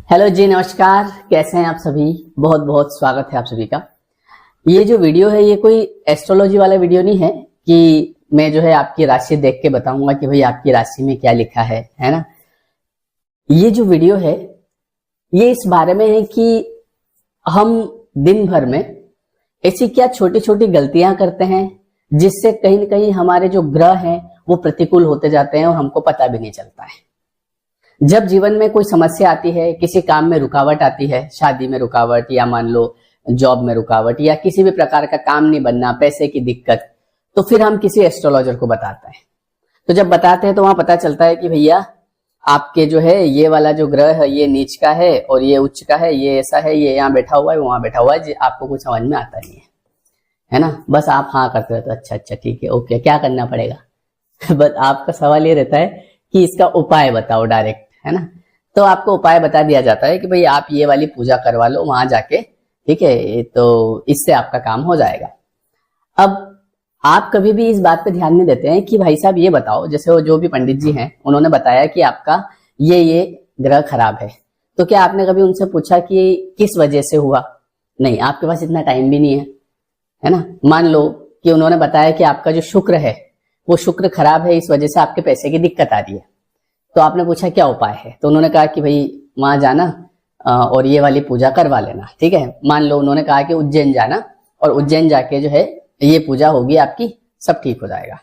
Hello जी, नमस्कार। कैसे हैं आप सभी? बहुत बहुत स्वागत है आप सभी का। ये जो वीडियो है ये कोई एस्ट्रोलॉजी वाला वीडियो नहीं है कि मैं जो है आपकी राशि देख के बताऊंगा कि भाई आपकी राशि में क्या लिखा है ना। ये जो वीडियो है ये इस बारे में है कि हम दिन भर में ऐसी क्या छोटी छोटी गलतियां करते हैं जिससे कहीं न कहीं हमारे जो ग्रह हैं वो प्रतिकूल होते जाते हैं और हमको पता भी नहीं चलता है। जब जीवन में कोई समस्या आती है, किसी काम में रुकावट आती है, शादी में रुकावट या मान लो जॉब में रुकावट या किसी भी प्रकार का काम नहीं बनना, पैसे की दिक्कत, तो फिर हम किसी एस्ट्रोलॉजर को बताते हैं। तो जब बताते हैं तो वहां पता चलता है कि भैया आपके जो है ये वाला जो ग्रह है ये नीच का है और ये उच्च का है, ये ऐसा है, ये यहाँ बैठा हुआ है, वहां बैठा हुआ है, आपको कुछ समझ में आता नहीं है ना। बस आप हाँ करते रहते हो, अच्छा ठीक है, ओके, क्या करना पड़ेगा? बस आपका सवाल ये रहता है कि इसका उपाय बताओ डायरेक्ट, है ना। तो आपको उपाय बता दिया जाता है कि भाई आप ये वाली पूजा करवा लो वहां जाके, ठीक है, तो इससे आपका काम हो जाएगा। अब आप कभी भी इस बात पे ध्यान नहीं देते हैं कि भाई साहब ये बताओ, जैसे वो जो भी पंडित जी हैं उन्होंने बताया कि आपका ये ग्रह खराब है, तो क्या आपने कभी उनसे पूछा कि किस वजह से हुआ? नहीं, आपके पास इतना टाइम भी नहीं है ना। मान लो कि उन्होंने बताया कि आपका जो शुक्र है वो शुक्र खराब है, इस वजह से आपके पैसे की दिक्कत आ रही है। तो आपने पूछा क्या उपाय है, तो उन्होंने कहा कि भाई वहां जाना और ये वाली पूजा करवा लेना, ठीक है। मान लो उन्होंने कहा कि उज्जैन जाना और उज्जैन जाके जो है ये पूजा होगी आपकी, सब ठीक हो जाएगा।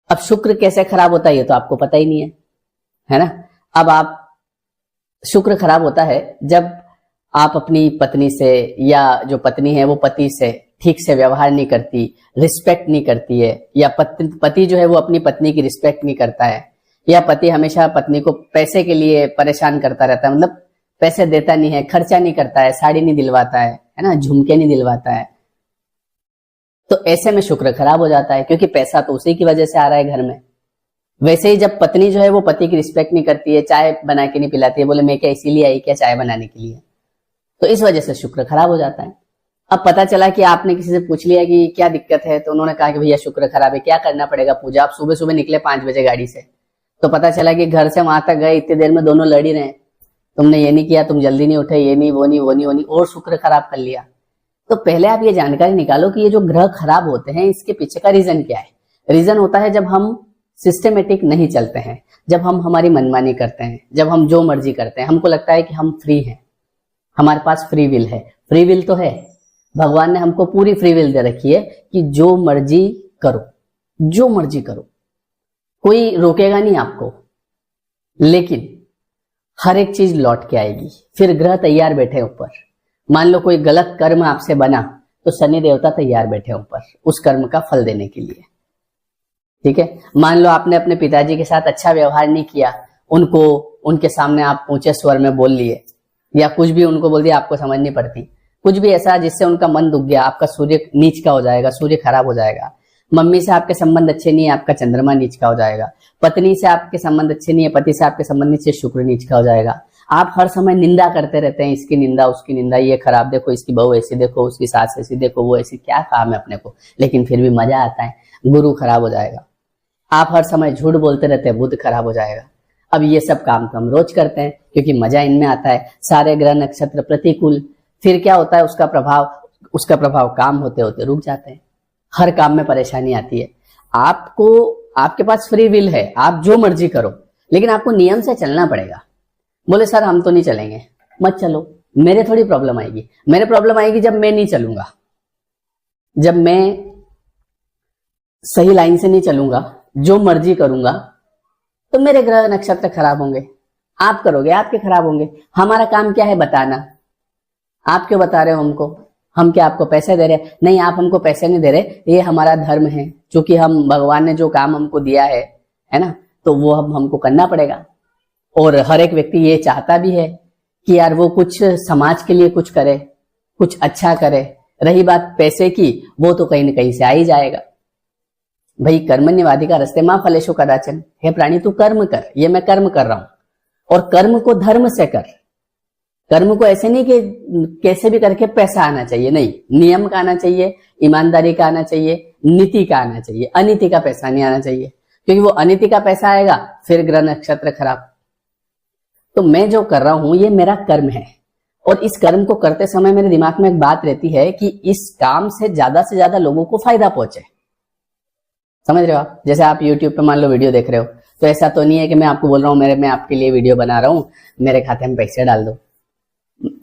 अब शुक्र कैसे खराब होता है ये तो आपको पता ही नहीं है ना। अब आप शुक्र खराब होता है जब आप अपनी पत्नी से या जो पत्नी है वो पति से ठीक से व्यवहार नहीं करती, रिस्पेक्ट नहीं करती है, या पति जो है वो अपनी पत्नी की रिस्पेक्ट नहीं करता है, या पति हमेशा पत्नी को पैसे के लिए परेशान करता रहता है, मतलब पैसे देता नहीं है, खर्चा नहीं करता है, साड़ी नहीं दिलवाता है ना, झुमके नहीं दिलवाता है। तो ऐसे में शुक्र खराब हो जाता है क्योंकि पैसा तो उसी की वजह से आ रहा है घर में। वैसे ही जब पत्नी जो है वो पति की रिस्पेक्ट नहीं करती है, चाय बना के नहीं पिलाती है, बोले मैं क्या इसीलिए आई क्या चाय बनाने के लिए, तो इस वजह से शुक्र खराब हो जाता है। अब पता चला कि आपने किसी से पूछ लिया कि क्या दिक्कत है, तो उन्होंने कहा कि भैया शुक्र खराब है, क्या करना पड़ेगा पूजा। आप सुबह सुबह निकले 5 बजे गाड़ी से, तो पता चला कि घर से वहां तक गए, इतनी देर में दोनों लड़ ही रहे, तुमने ये नहीं किया, तुम जल्दी नहीं उठे, ये नहीं वो नहीं वो नहीं वो नहीं, और शुक्र खराब कर लिया। तो पहले आप ये जानकारी निकालो कि ये जो ग्रह खराब होते हैं इसके पीछे का रीजन क्या है। रीजन होता है जब हम सिस्टमेटिक नहीं चलते हैं, जब हम हमारी मनमानी करते हैं, जब हम जो मर्जी करते हैं, हमको लगता है कि हम फ्री हैं, हमारे पास फ्री विल है। फ्री विल तो है, भगवान ने हमको पूरी फ्री विल दे रखी है कि जो मर्जी करो, जो मर्जी करो, कोई रोकेगा नहीं आपको, लेकिन हर एक चीज लौट के आएगी। फिर ग्रह तैयार बैठे ऊपर। मान लो कोई गलत कर्म आपसे बना तो शनि देवता तैयार बैठे ऊपर उस कर्म का फल देने के लिए, ठीक है। मान लो आपने अपने पिताजी के साथ अच्छा व्यवहार नहीं किया, उनको उनके सामने आप ऊंचे स्वर में बोल लिए या कुछ भी उनको बोल दिया, आपको समझ नहीं पड़ती, कुछ भी ऐसा जिससे उनका मन दुख गया, आपका सूर्य नीच का हो जाएगा, सूर्य खराब हो जाएगा। मम्मी से आपके संबंध अच्छे नहीं है, आपका चंद्रमा नीच का हो जाएगा। पत्नी से आपके संबंध अच्छे नहीं है, पति से आपके संबंध नीचे, शुक्र नीच का हो जाएगा। आप हर समय निंदा करते रहते हैं, इसकी निंदा उसकी निंदा, ये खराब देखो, इसकी बहू ऐसी देखो, उसकी सास ऐसी देखो, वो ऐसी, क्या काम है अपने को, लेकिन फिर भी मजा आता है, गुरु खराब हो जाएगा। आप हर समय झूठ बोलते रहते हैं, बुध खराब हो जाएगा। अब ये सब काम तो हम रोज करते हैं क्योंकि मजा इनमें आता है। सारे ग्रह नक्षत्र प्रतिकूल, फिर क्या होता है, उसका प्रभाव काम होते होते रुक जाते हैं, हर काम में परेशानी आती है। आपके पास फ्री विल है, आप जो मर्जी करो, लेकिन आपको नियम से चलना पड़ेगा। बोले सर हम तो नहीं चलेंगे, मत चलो, मेरे थोड़ी प्रॉब्लम आएगी। मेरे प्रॉब्लम आएगी जब मैं नहीं चलूंगा, जब मैं सही लाइन से नहीं चलूंगा, जो मर्जी करूंगा, तो मेरे ग्रह नक्षत्र खराब होंगे। आप करोगे, आपके खराब होंगे। हमारा काम क्या है? बताना। आप क्यों बता रहे हो हमको? हम क्या आपको पैसे दे रहे? नहीं, आप हमको पैसे नहीं दे रहे, ये हमारा धर्म है, क्योंकि हम भगवान ने जो काम हमको दिया है ना, तो वो हमको करना पड़ेगा। और हर एक व्यक्ति ये चाहता भी है कि यार वो कुछ समाज के लिए कुछ करे, कुछ अच्छा करे। रही बात पैसे की, वो तो कहीं न कहीं से आ ही जाएगा। भाई कर्मण्यवाधिका रस्ते मां फलेषु कदाचन, हे प्राणी तू कर्म कर, ये मैं कर्म कर रहा हूं, और कर्म को धर्म से कर। कर्म को ऐसे नहीं कि कैसे भी करके पैसा आना चाहिए, नहीं, नियम का आना चाहिए, ईमानदारी का आना चाहिए, नीति का आना चाहिए, अनीति का पैसा नहीं आना चाहिए, क्योंकि वो अनीति का पैसा आएगा फिर ग्रह नक्षत्र खराब। तो मैं जो कर रहा हूं ये मेरा कर्म है, और इस कर्म को करते समय मेरे दिमाग में एक बात रहती है कि इस काम से ज्यादा लोगों को फायदा पहुंचे। समझ रहे हो आप? जैसे आप YouTube पे मान लो वीडियो देख रहे हो, तो ऐसा तो नहीं है कि मैं आपको बोल रहा हूँ मैं आपके लिए वीडियो बना रहा हूँ, मेरे खाते में पैसे डाल दो,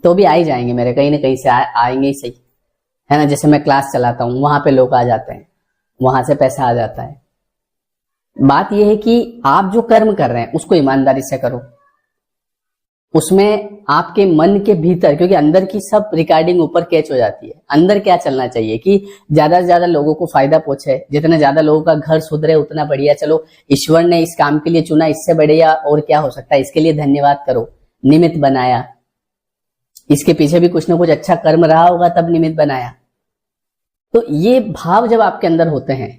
तो भी आ ही जाएंगे मेरे, कहीं ना कहीं से आएंगे ही सही, है ना। जैसे मैं क्लास चलाता हूँ, वहां पे लोग आ जाते हैं, वहां से पैसा आ जाता है। बात यह है कि आप जो कर्म कर रहे हैं उसको ईमानदारी से करो, उसमें आपके मन के भीतर, क्योंकि अंदर की सब रिकॉर्डिंग ऊपर कैच हो जाती है, अंदर क्या चलना चाहिए कि ज्यादा से ज्यादा लोगों को फायदा पहुंचे, जितने ज्यादा लोगों का घर सुधरे उतना बढ़िया। चलो ईश्वर ने इस काम के लिए चुना, इससे बढ़िया और क्या हो सकता है, इसके लिए धन्यवाद करो, निमित्त बनाया, इसके पीछे भी कुछ ना कुछ अच्छा कर्म रहा होगा तब निमित्त बनाया। तो ये भाव जब आपके अंदर होते हैं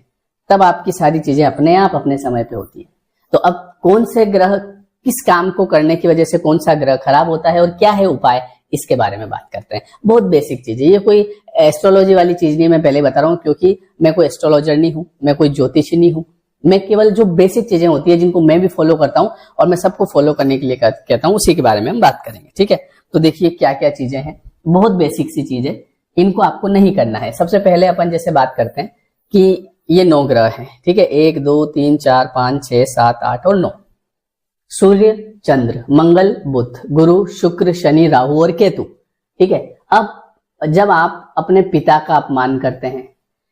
तब आपकी सारी चीजें अपने आप अपने समय पे होती है। तो अब कौन से ग्रह किस काम को करने की वजह से कौन सा ग्रह खराब होता है और क्या है उपाय, इसके बारे में बात करते हैं। बहुत बेसिक चीज है, ये कोई एस्ट्रोलॉजी वाली चीज नहीं, मैं पहले बता रहा हूँ, क्योंकि मैं कोई एस्ट्रोलॉजर नहीं हूँ, मैं कोई ज्योतिषी नहीं हूँ। मैं केवल जो बेसिक चीजें होती है जिनको मैं भी फॉलो करता हूँ और मैं सबको फॉलो करने के लिए कहता हूँ, उसी के बारे में हम बात करेंगे। ठीक है, तो देखिए क्या क्या चीजें हैं, बहुत बेसिक सी चीज है, इनको आपको नहीं करना है। सबसे पहले अपन जैसे बात करते हैं कि ये 9 ग्रह हैं, ठीक है, 1 2 3 4 5 6 7 8 और 9। सूर्य, चंद्र, मंगल, बुध, गुरु, शुक्र, शनि, राहु और केतु। ठीक है, अब जब आप अपने पिता का अपमान करते हैं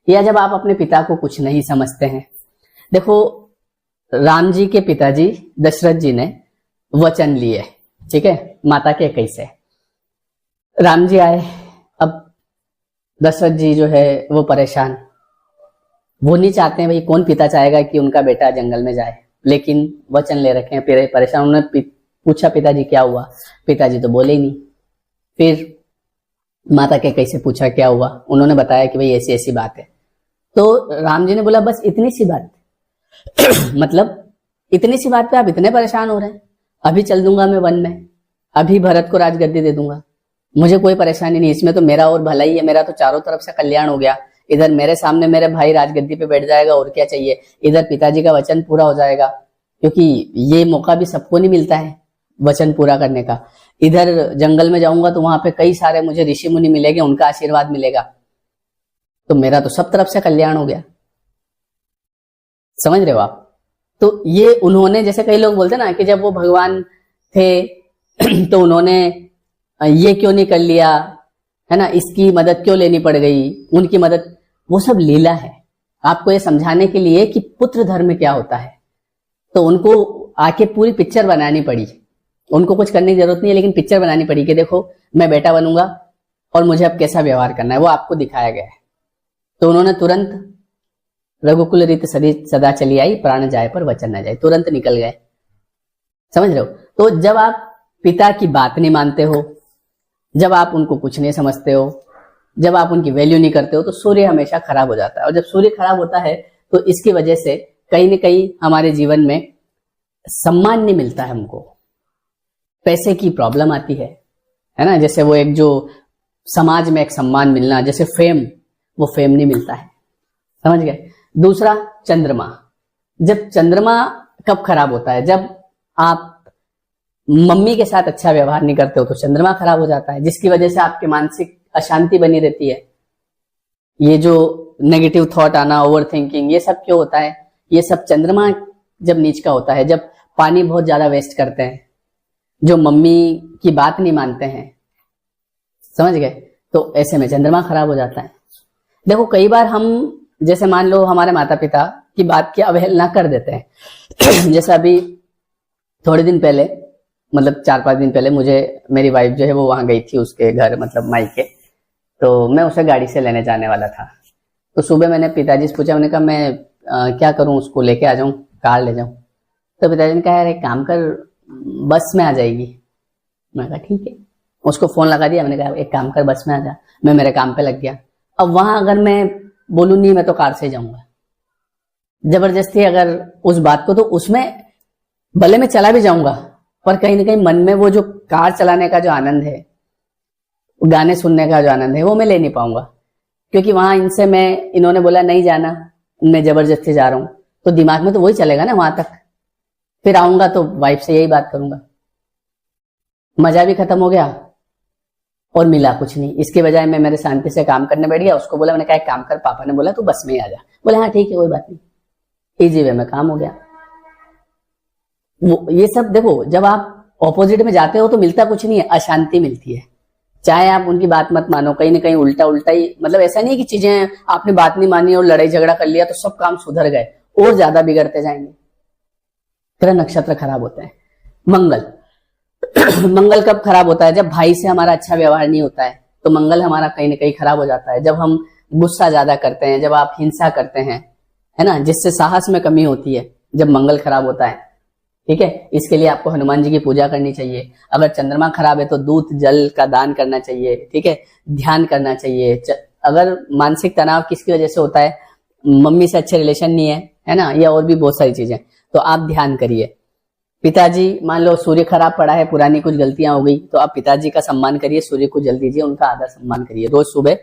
या जब आप अपने पिता को कुछ नहीं समझते हैं, देखो राम जी के पिताजी दशरथ जी ने वचन लिए, ठीक है, माता के कैसे राम जी आए, अब दशरथ जी जो है वो परेशान, वो नहीं चाहते हैं, भाई कौन पिता चाहेगा कि उनका बेटा जंगल में जाए, लेकिन वचन ले रखे हैं, फिर परेशान। उन्होंने पूछा पिताजी क्या हुआ, पिताजी तो बोले ही नहीं। फिर माता के कैसे पूछा क्या हुआ, उन्होंने बताया कि भाई ऐसी ऐसी बात है। तो राम जी ने बोला बस इतनी सी बात मतलब इतनी सी बात पे आप इतने परेशान हो रहे हैं, अभी चल दूंगा मैं वन में, अभी भरत को राजगद्दी दे दूंगा, मुझे कोई परेशानी नहीं, इसमें तो मेरा और भला ही है, मेरा तो चारों तरफ से कल्याण हो गया, इधर मेरे सामने मेरे भाई राजगद्दी पे बैठ जाएगा और क्या चाहिए, इधर पिताजी का वचन पूरा हो जाएगा, क्योंकि ये मौका भी सबको नहीं मिलता है वचन पूरा करने का। इधर जंगल में जाऊंगा तो वहां पे कई सारे मुझे ऋषि मुनि मिलेंगे, उनका आशीर्वाद मिलेगा, तो मेरा तो सब तरफ से कल्याण हो गया। समझ रहे हो आप? तो ये उन्होंने, जैसे कई लोग बोलते ना कि जब वो भगवान थे तो उन्होंने ये क्यों नहीं कर लिया, है ना, इसकी मदद क्यों लेनी पड़ गई, उनकी मदद, वो सब लीला है, आपको ये समझाने के लिए कि पुत्र धर्म क्या होता है। तो उनको आके पूरी पिक्चर बनानी पड़ी, उनको कुछ करने की जरूरत नहीं है, लेकिन पिक्चर बनानी पड़ी कि देखो मैं बेटा बनूंगा और मुझे अब कैसा व्यवहार करना है, वो आपको दिखाया गया है। तो उन्होंने तुरंत रघुकुल रीत सदा चली आई, प्राण जाए पर वचन न जाए, तुरंत निकल गए। समझ रहे हो? तो जब आप पिता की बात नहीं मानते हो, जब आप उनको कुछ नहीं समझते हो, जब आप उनकी वैल्यू नहीं करते हो, तो सूर्य हमेशा खराब हो जाता है। और जब सूर्य खराब होता है तो इसकी वजह से कहीं ना कहीं हमारे जीवन में सम्मान नहीं मिलता है, हमको पैसे की प्रॉब्लम आती है ना। जैसे वो एक जो समाज में एक सम्मान मिलना, जैसे फेम, वो फेम नहीं मिलता है। समझ गए? दूसरा चंद्रमा, जब चंद्रमा कब खराब होता है, जब आप मम्मी के साथ अच्छा व्यवहार नहीं करते हो तो चंद्रमा खराब हो जाता है, जिसकी वजह से आपके मानसिक अशांति बनी रहती है। ये जो नेगेटिव थॉट आना, ओवर थिंकिंग, ये सब क्यों होता है? ये सब चंद्रमा जब नीच का होता है, जब पानी बहुत ज्यादा वेस्ट करते हैं, जो मम्मी की बात नहीं मानते हैं, समझ गए, तो ऐसे में चंद्रमा खराब हो जाता है। देखो कई बार हम, जैसे मान लो हमारे माता पिता की बात की अवहेलना कर देते हैं जैसे अभी थोड़े दिन पहले, मतलब 4-5 दिन पहले, मुझे मेरी वाइफ जो है वो वहां गई थी उसके घर, मतलब मायके, तो मैं उसे गाड़ी से लेने जाने वाला था। तो सुबह मैंने पिताजी से पूछा, मैंने कहा मैं क्या करूं, उसको लेके आ जाऊं, कार ले जाऊं? तो पिताजी ने कहा यार एक काम कर, बस में आ जाएगी। मैंने कहा ठीक है, उसको फोन लगा दिया, मैंने कहा एक काम कर बस में आ जा, मैं मेरे काम पे लग गया। अब वहां अगर मैं बोलूं नहीं मैं तो कार से जाऊंगा, जबरदस्ती अगर उस बात को, तो उसमें भले मैं चला भी जाऊंगा पर कहीं ना कहीं मन में वो जो कार चलाने का जो आनंद है, गाने सुनने का जो आनंद है, वो मैं ले नहीं पाऊंगा, क्योंकि वहां इनसे इन्होंने बोला नहीं जाना, मैं जबरदस्ती जा रहा हूं, तो दिमाग में तो वही चलेगा ना वहां तक। फिर आऊंगा तो वाइफ से यही बात करूंगा, मजा भी खत्म हो गया और मिला कुछ नहीं। इसके बजाय मैं मेरे शांति से काम करने बैठ गया। उसको बोला, मैंने कहा एक काम कर, पापा ने बोला तू बस में ही आ जा। बोला हाँ ठीक है कोई बात नहीं, इजी वे में काम हो गया। वो ये सब देखो, जब आप ऑपोजिट में जाते हो तो मिलता कुछ नहीं है, अशांति मिलती है। चाहे आप उनकी बात मत मानो, कहीं ना कहीं उल्टा उल्टा ही, मतलब ऐसा नहीं कि चीजें आपने बात नहीं मानी और लड़ाई झगड़ा कर लिया तो सब काम सुधर गए, और ज्यादा बिगड़ते जाएंगे। ग्रह नक्षत्र खराब होता है। मंगल मंगल कब खराब होता है? जब भाई से हमारा अच्छा व्यवहार नहीं होता है तो मंगल हमारा कहीं ना कहीं खराब हो जाता है। जब हम गुस्सा ज्यादा करते हैं, जब आप हिंसा करते हैं, है ना, जिससे साहस में कमी होती है, जब मंगल खराब होता है। ठीक है, इसके लिए आपको हनुमान जी की पूजा करनी चाहिए। अगर चंद्रमा खराब है तो दूध जल का दान करना चाहिए। ठीक है, ध्यान करना चाहिए। अगर मानसिक तनाव किसकी वजह से होता है, मम्मी से अच्छे रिलेशन नहीं है ना, या और भी बहुत सारी चीजें, तो आप ध्यान करिए। पिताजी, मान लो सूर्य खराब पड़ा है, पुरानी कुछ गलतियां हो गई, तो आप पिताजी का सम्मान करिए, सूर्य को जल दीजिए, उनका आदर सम्मान करिए। रोज सुबह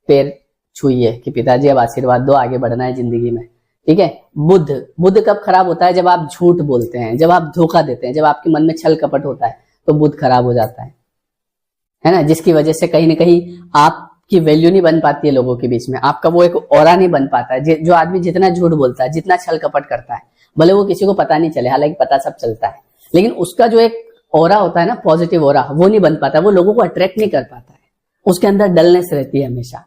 पैर छूइए कि पिताजी अब आशीर्वाद दो, आगे बढ़ना है जिंदगी में। ठीक है। बुध कब खराब होता है? जब आप झूठ बोलते हैं, जब आप धोखा देते हैं, जब आपके मन में छल कपट होता है तो बुध खराब हो जाता है ना, जिसकी वजह से कहीं ना कहीं आपकी वैल्यू नहीं बन पाती है लोगों के बीच में, आपका वो एक ऑरा नहीं बन पाता है। जो आदमी जितना झूठ बोलता है, जितना छल कपट करता है, भले वो किसी को पता नहीं चले, हालांकि पता सब चलता है, लेकिन उसका जो एक ऑरा होता है ना, पॉजिटिव ऑरा, वो नहीं बन पाता, वो लोगों को अट्रैक्ट नहीं कर पाता है, उसके अंदर डलनेस रहती है हमेशा।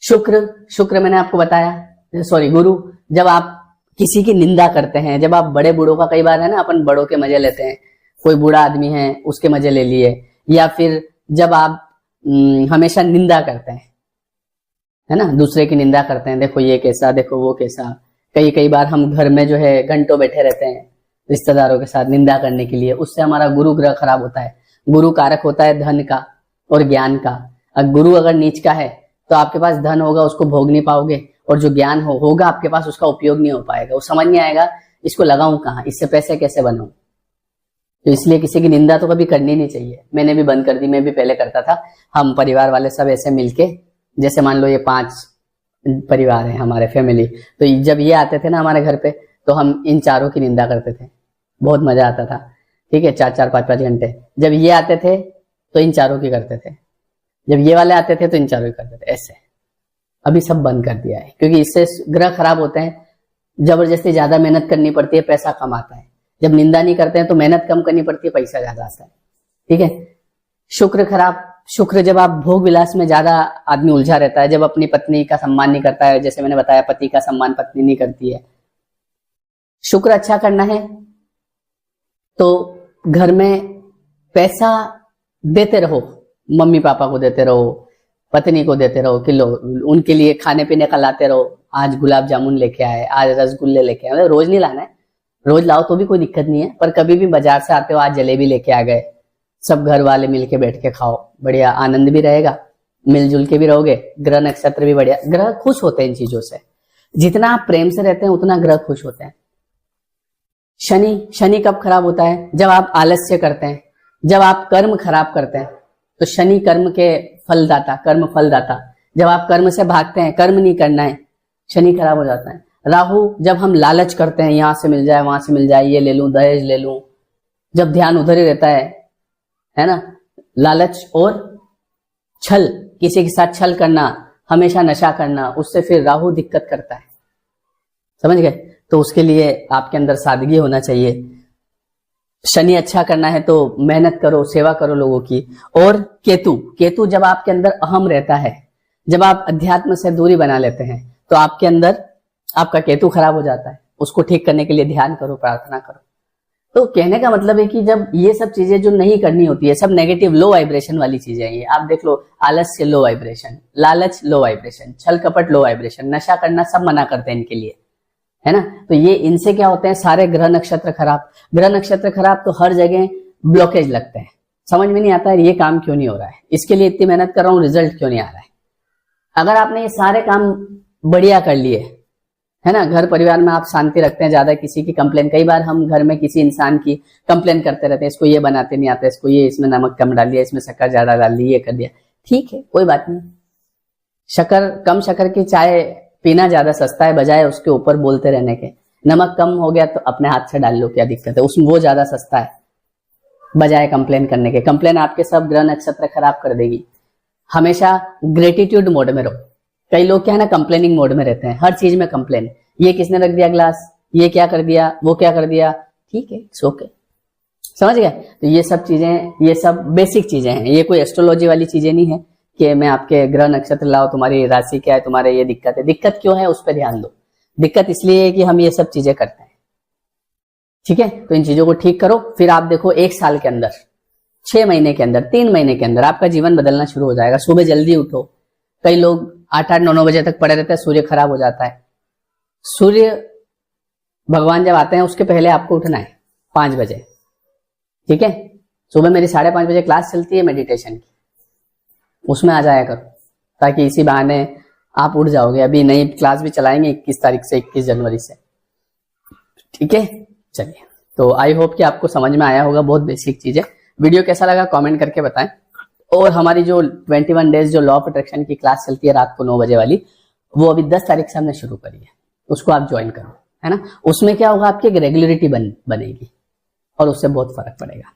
शुक्र मैंने आपको बताया, गुरु, जब आप किसी की निंदा करते हैं, जब आप बड़े बूढ़ों का, कई बार है ना अपन बड़ों के मजे लेते हैं, कोई बूढ़ा आदमी है उसके मजे ले लिए, या फिर जब आप हमेशा निंदा करते हैं, है ना, दूसरे की निंदा करते हैं, देखो ये कैसा, देखो वो कैसा। कई बार हम घर में जो है घंटों बैठे रहते हैं रिश्तेदारों के साथ निंदा करने के लिए, उससे हमारा गुरु ग्रह खराब होता है। गुरु कारक होता है धन का और ज्ञान का। गुरु अगर नीच का है तो आपके पास धन होगा, उसको भोग नहीं पाओगे, और जो ज्ञान होगा आपके पास, उसका उपयोग नहीं हो पाएगा, वो समझ नहीं आएगा इसको लगाऊं कहाँ, इससे पैसे कैसे बनाऊं। तो इसलिए किसी की निंदा तो कभी करनी नहीं चाहिए। मैंने भी बंद कर दी, मैं भी पहले करता था। हम परिवार वाले सब ऐसे मिलके, जैसे मान लो ये 5 परिवार है हमारे फैमिली, तो जब ये आते थे ना हमारे घर पे, तो हम इन चारों की निंदा करते थे, बहुत मजा आता था। ठीक है, 4-4, 5-5 घंटे। जब ये आते थे तो इन चारों की करते थे, जब ये वाले आते थे तो इन चारों की करते थे, ऐसे। अभी सब बंद कर दिया है, क्योंकि इससे ग्रह खराब होते हैं, जबरदस्ती ज्यादा मेहनत करनी पड़ती है, पैसा कम आता है। जब निंदा नहीं करते हैं तो मेहनत कम करनी पड़ती है, पैसा ज्यादा आता है। ठीक है। शुक्र खराब, शुक्र जब आप भोग विलास में ज्यादा आदमी उलझा रहता है, जब अपनी पत्नी का सम्मान नहीं करता है, जैसे मैंने बताया पति का सम्मान पत्नी नहीं करती है। शुक्र अच्छा करना है तो घर में पैसा देते रहो, मम्मी पापा को देते रहो, पत्नी को देते रहो, किलो उनके लिए खाने पीने का लाते रहो। आज गुलाब जामुन लेके आए, आज रसगुल्ले लेके आए, रोज नहीं लाना है, रोज लाओ तो भी कोई दिक्कत नहीं है, पर कभी भी बाजार से आते हो, आज जलेबी लेके आ गए, सब घर वाले मिलके बैठ के खाओ, बढ़िया आनंद भी रहेगा, मिलजुल के भी रहोगे, ग्रह नक्षत्र भी बढ़िया, ग्रह खुश होते हैं इन चीजों से। जितना आप प्रेम से रहते हैं उतना ग्रह खुश होते हैं। शनि कब खराब होता है? जब आप आलस्य करते हैं, जब आप कर्म खराब करते हैं, तो शनि कर्म के फलदाता, कर्म फलदाता, जब आप कर्म से भागते हैं, कर्म नहीं करना है, शनि खराब हो जाता है। राहु, जब हम लालच करते हैं, यहां से मिल जाए, वहां से मिल जाए, ये ले लूं, दहेज ले लूं, जब ध्यान उधर ही रहता है ना, लालच और छल, किसी के साथ छल करना, हमेशा नशा करना, उससे फिर राहु दिक्कत करता है, समझ गए। तो उसके लिए आपके अंदर सादगी होना चाहिए। शनि अच्छा करना है तो मेहनत करो, सेवा करो लोगों की। और केतु जब आपके अंदर अहम रहता है, जब आप अध्यात्म से दूरी बना लेते हैं, तो आपके अंदर आपका केतु खराब हो जाता है। उसको ठीक करने के लिए ध्यान करो, प्रार्थना करो। तो कहने का मतलब है कि जब ये सब चीजें जो नहीं करनी होती है, सब नेगेटिव लो वाइब्रेशन वाली चीजें हैं ये। आप देख लो, आलस्य लो वाइब्रेशन, लालच लो वाइब्रेशन, छल कपट लो वाइब्रेशन, नशा करना, सब मना करते हैं इनके लिए, है ना। तो ये इनसे क्या होते हैं, सारे ग्रह नक्षत्र खराब। ग्रह नक्षत्र खराब तो हर जगह ब्लॉकेज लगते हैं, समझ में नहीं आता है ये काम क्यों नहीं हो रहा है, इसके लिए इतनी मेहनत कर रहा हूं, रिजल्ट क्यों नहीं आ रहा है। अगर आपने ये सारे काम बढ़िया कर लिए, है ना, घर परिवार में आप शांति रखते हैं, ज्यादा किसी की कंप्लेन, कई बार हम घर में किसी इंसान की कंप्लेन करते रहते हैं, इसको ये बनाते नहीं आता, इसको ये, इसमें नमक कम डाल दिया, इसमें शक्कर ज्यादा डाल दी, ये कर दिया, ठीक है कोई बात नहीं। कम शक्कर की चाय पीना ज्यादा सस्ता है, बजाय उसके ऊपर बोलते रहने के। नमक कम हो गया तो अपने हाथ से डाल लो, क्या दिक्कत है उसमें, वो ज्यादा सस्ता है। बजाय कंप्लेन करने के। कंप्लेन आपके सब ग्रह नक्षत्र खराब कर देगी। हमेशा ग्रेटिट्यूड मोड में रहो। कई लोग क्या है ना, कंप्लेनिंग मोड में रहते हैं, हर चीज में कंप्लेन, ये किसने रख दिया ग्लास, ये क्या कर दिया, वो क्या कर दिया। ठीक है, इट्स ओके, समझ गए। तो ये सब चीजें, ये सब बेसिक चीजें हैं, ये कोई एस्ट्रोलॉजी वाली चीजें नहीं है कि मैं आपके ग्रह नक्षत्र लाओ, तुम्हारी राशि क्या है, तुम्हारे ये दिक्कत है। दिक्कत क्यों है उस पर ध्यान दो। दिक्कत इसलिए है कि हम ये सब चीजें करते हैं, ठीक है। तो इन चीजों को ठीक करो, फिर आप देखो 1 साल के अंदर, 6 महीने के अंदर, 3 महीने के अंदर आपका जीवन बदलना शुरू हो जाएगा। सुबह जल्दी उठो। कई लोग 8-8, 9-9 बजे तक पड़े रहते हैं, सूर्य खराब हो जाता है। सूर्य भगवान जब आते हैं उसके पहले आपको उठना है 5 बजे, ठीक है। सुबह मेरी 5:30 बजे क्लास चलती है मेडिटेशन की, उसमें आ जाया करो, ताकि इसी बहाने आप उठ जाओगे। अभी नई क्लास भी चलाएंगे 21 तारीख से, 21 जनवरी से, ठीक है। चलिए, तो आई होप कि आपको समझ में आया होगा, बहुत बेसिक चीज है। वीडियो कैसा लगा कमेंट करके बताएं। और हमारी जो 21 डेज जो लॉ ऑफ अट्रैक्शन की क्लास चलती है रात को 9 बजे वाली, वो अभी 10 तारीख से हमने शुरू करी है, उसको आप ज्वाइन करो, है ना। उसमें क्या होगा, आपकी एक रेगुलरिटी बनेगी और उससे बहुत फर्क पड़ेगा,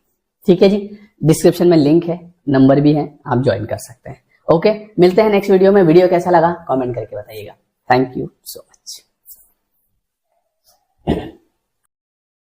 ठीक है जी। डिस्क्रिप्शन में लिंक है, नंबर भी है, आप ज्वाइन कर सकते हैं। ओके, मिलते हैं नेक्स्ट वीडियो में। वीडियो कैसा लगा कमेंट करके बताइएगा। Thank you so much.